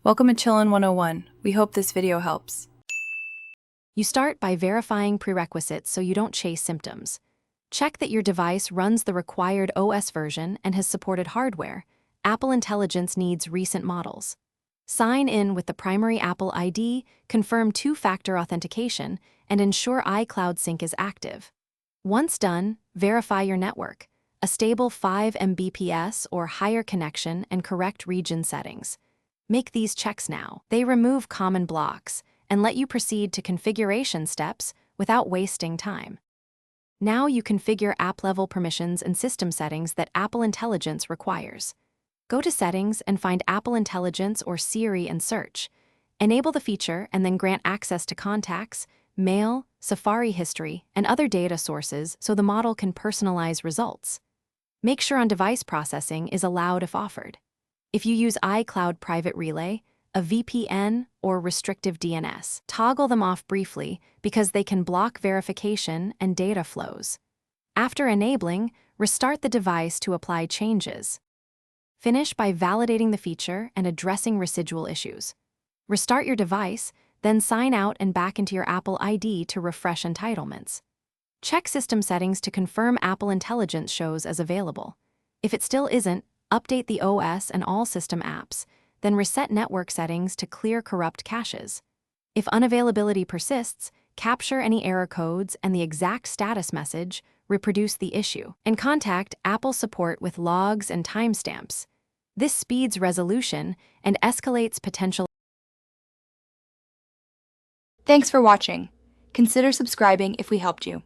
Welcome to Chillin' 101. We hope this video helps. You start by verifying prerequisites so you don't chase symptoms. Check that your device runs the required OS version and has supported hardware. Apple Intelligence needs recent models. Sign in with the primary Apple ID, confirm two-factor authentication, and ensure iCloud Sync is active. Once done, verify your network, a stable 5 Mbps or higher connection, and correct region settings. Make these checks now. They remove common blocks and let you proceed to configuration steps without wasting time. Now you configure app-level permissions and system settings that Apple Intelligence requires. Go to Settings and find Apple Intelligence or Siri and search. Enable the feature and then grant access to contacts, mail, Safari history, and other data sources so the model can personalize results. Make sure on-device processing is allowed if offered. If you use iCloud Private Relay, a VPN, or restrictive DNS, toggle them off briefly because they can block verification and data flows. After enabling, restart the device to apply changes. Finish by validating the feature and addressing residual issues. Restart your device, then sign out and back into your Apple ID to refresh entitlements. Check system settings to confirm Apple Intelligence shows as available. If it still isn't, update the OS and all system apps, then reset network settings to clear corrupt caches. If unavailability persists, capture any error codes and the exact status message, reproduce the issue, and contact Apple support with logs and timestamps. This speeds resolution and escalates potential. Thanks for watching. Consider subscribing if we helped you.